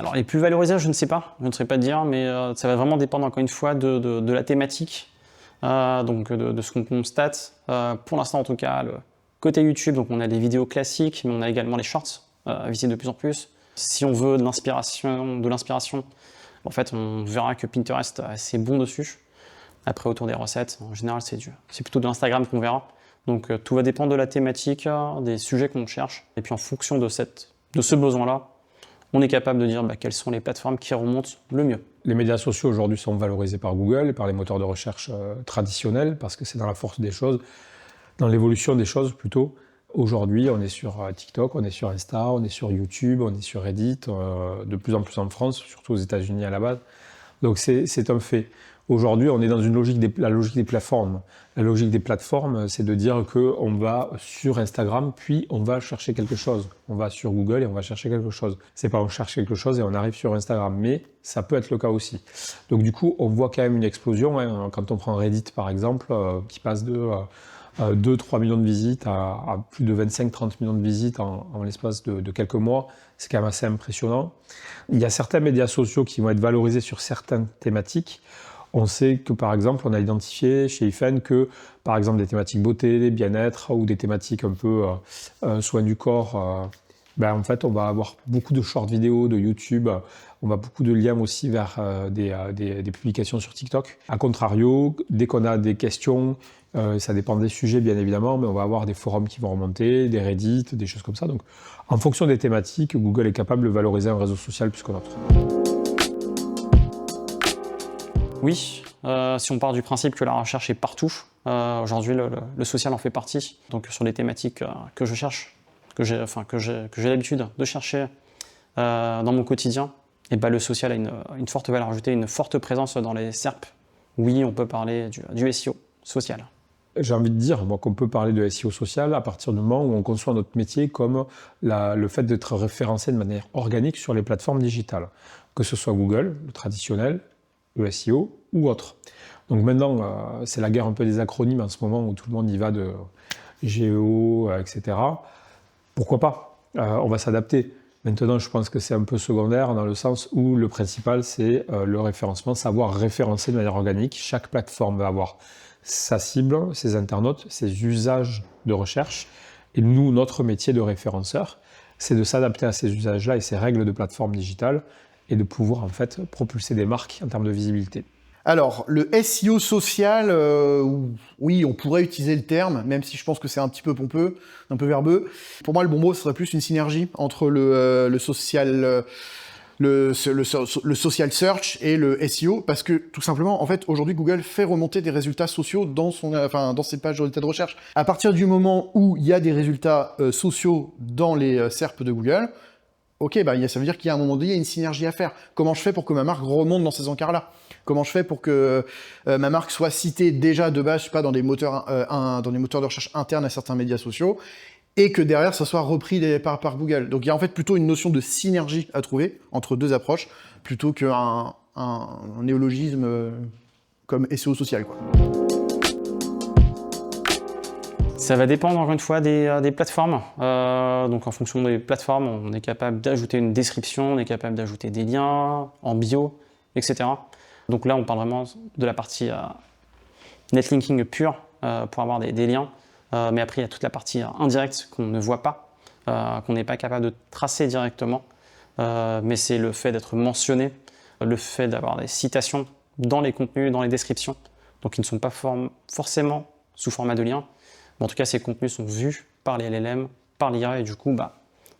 Alors les plus valorisés, je ne sais pas, je ne saurais pas te dire, mais ça va vraiment dépendre encore une fois de la thématique, donc de ce qu'on constate. Pour l'instant en tout cas, le côté YouTube, donc on a les vidéos classiques, mais on a également les shorts, visés de plus en plus. Si on veut de l'inspiration, en fait on verra que Pinterest est assez bon dessus. Après autour des recettes, en général c'est plutôt de l'Instagram qu'on verra. Donc tout va dépendre de la thématique, des sujets qu'on cherche, et puis en fonction de ce besoin-là, on est capable de dire quelles sont les plateformes qui remontent le mieux. Les médias sociaux aujourd'hui sont valorisés par Google et par les moteurs de recherche traditionnels parce que c'est dans la force des choses, dans l'évolution des choses plutôt. Aujourd'hui, on est sur TikTok, on est sur Insta, on est sur YouTube, on est sur Reddit, de plus en plus en France, surtout aux États-Unis à la base. Donc c'est un fait. Aujourd'hui, on est dans la logique des plateformes. La logique des plateformes, c'est de dire qu'on va sur Instagram, puis on va chercher quelque chose. On va sur Google et on va chercher quelque chose. C'est pas on cherche quelque chose et on arrive sur Instagram, mais ça peut être le cas aussi. Donc du coup, on voit quand même une explosion. Hein, quand on prend Reddit par exemple, qui passe de 2-3 millions de visites à plus de 25-30 millions de visites en l'espace de quelques mois, c'est quand même assez impressionnant. Il y a certains médias sociaux qui vont être valorisés sur certaines thématiques. On sait que, par exemple, on a identifié chez IFN que, par exemple, des thématiques beauté, bien-être ou des thématiques un peu soins du corps, en fait, on va avoir beaucoup de short vidéos de YouTube, on va beaucoup de liens aussi vers des publications sur TikTok. A contrario, dès qu'on a des questions, ça dépend des sujets bien évidemment, mais on va avoir des forums qui vont remonter, des Reddit, des choses comme ça. Donc, en fonction des thématiques, Google est capable de valoriser un réseau social plus qu'un autre. Oui, si on part du principe que la recherche est partout, aujourd'hui le social en fait partie. Donc sur les thématiques que je cherche, que j'ai l'habitude de chercher dans mon quotidien, et le social a une forte valeur ajoutée, une forte présence dans les SERP. Oui, on peut parler du SEO social. J'ai envie de dire qu'on peut parler de SEO social à partir du moment où on conçoit notre métier comme le fait d'être référencé de manière organique sur les plateformes digitales, que ce soit Google, le traditionnel, le SEO ou autre. Donc maintenant, c'est la guerre un peu des acronymes en ce moment où tout le monde y va de Géo, etc. Pourquoi pas? On va s'adapter. Maintenant, je pense que c'est un peu secondaire dans le sens où le principal, c'est le référencement, savoir référencer de manière organique. Chaque plateforme va avoir sa cible, ses internautes, ses usages de recherche. Et nous, notre métier de référenceur, c'est de s'adapter à ces usages-là et ces règles de plateforme digitale et de pouvoir en fait propulser des marques en termes de visibilité. Alors, le SEO social, oui, on pourrait utiliser le terme, même si je pense que c'est un petit peu pompeux, un peu verbeux. Pour moi, le bon mot, ce serait plus une synergie entre le social search et le SEO, parce que tout simplement, en fait, aujourd'hui, Google fait remonter des résultats sociaux dans ses pages de résultats de recherche. À partir du moment où il y a des résultats sociaux dans les SERP de Google, ok, ça veut dire qu'il y a un moment donné, il y a une synergie à faire. Comment je fais pour que ma marque remonte dans ces encarts-là? Comment je fais pour que ma marque soit citée déjà de base, je sais pas, dans des moteurs de recherche internes à certains médias sociaux, et que derrière, ça soit repris par Google. Donc il y a en fait plutôt une notion de synergie à trouver entre deux approches, plutôt qu'un néologisme comme SEO social, quoi. Ça va dépendre encore une fois des plateformes. Donc en fonction des plateformes, on est capable d'ajouter une description, on est capable d'ajouter des liens en bio, etc. Donc là, on parle vraiment de la partie netlinking pure pour avoir des liens. Mais après, il y a toute la partie indirecte qu'on ne voit pas, qu'on n'est pas capable de tracer directement. Mais c'est le fait d'être mentionné, le fait d'avoir des citations dans les contenus, dans les descriptions, donc qui ne sont pas forcément sous format de lien. Mais en tout cas, ces contenus sont vus par les LLM, par l'IA, et du coup,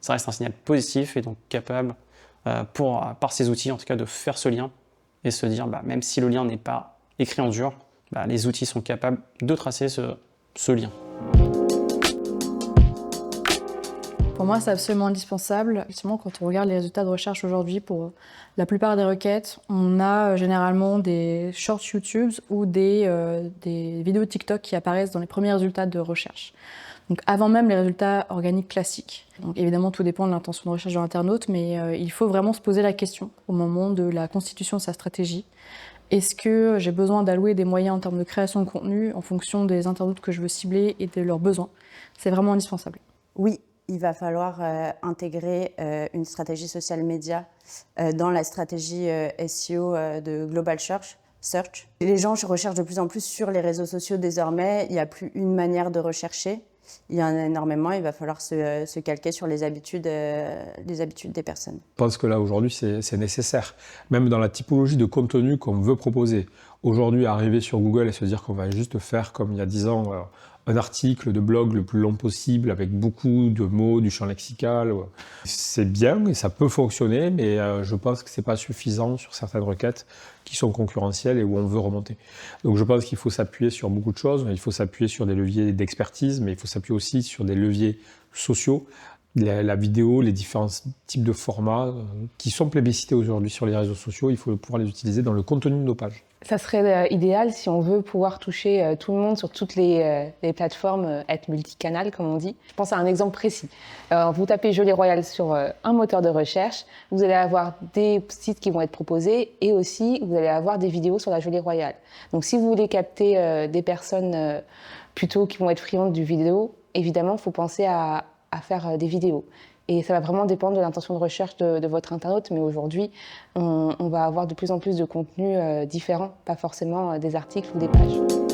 ça reste un signal positif et donc capable, par ces outils, en tout cas, de faire ce lien et se dire, même si le lien n'est pas écrit en dur, les outils sont capables de tracer ce lien. Pour moi, c'est absolument indispensable. Effectivement, quand on regarde les résultats de recherche aujourd'hui, pour la plupart des requêtes, on a généralement des shorts YouTube ou des vidéos TikTok qui apparaissent dans les premiers résultats de recherche. Donc avant même les résultats organiques classiques. Donc évidemment, tout dépend de l'intention de recherche de l'internaute, mais il faut vraiment se poser la question au moment de la constitution de sa stratégie. Est-ce que j'ai besoin d'allouer des moyens en termes de création de contenu en fonction des internautes que je veux cibler et de leurs besoins? C'est vraiment indispensable. Oui, il va falloir intégrer une stratégie social media dans la stratégie SEO de Global Search. Les gens recherchent de plus en plus sur les réseaux sociaux désormais. Il n'y a plus une manière de rechercher. Il y en a énormément. Il va falloir se calquer sur les habitudes des personnes. Je pense que là, aujourd'hui, c'est nécessaire. Même dans la typologie de contenu qu'on veut proposer. Aujourd'hui, arriver sur Google et se dire qu'on va juste faire, comme il y a 10 ans, un article de blog le plus long possible avec beaucoup de mots, du champ lexical. C'est bien et ça peut fonctionner, mais je pense que c'est pas suffisant sur certaines requêtes qui sont concurrentielles et où on veut remonter. Donc je pense qu'il faut s'appuyer sur beaucoup de choses. Il faut s'appuyer sur des leviers d'expertise, mais il faut s'appuyer aussi sur des leviers sociaux. La vidéo, les différents types de formats qui sont plébiscités aujourd'hui sur les réseaux sociaux, il faut pouvoir les utiliser dans le contenu de nos pages. Ça serait idéal si on veut pouvoir toucher tout le monde sur toutes les plateformes, être multicanal comme on dit. Je pense à un exemple précis. Vous tapez Gelée Royale sur un moteur de recherche, vous allez avoir des sites qui vont être proposés et aussi vous allez avoir des vidéos sur la Gelée Royale. Donc si vous voulez capter des personnes plutôt qui vont être friandes du vidéo, évidemment il faut penser à faire des vidéos. Et ça va vraiment dépendre de l'intention de recherche de votre internaute, mais aujourd'hui, on va avoir de plus en plus de contenus différents, pas forcément des articles ou des pages.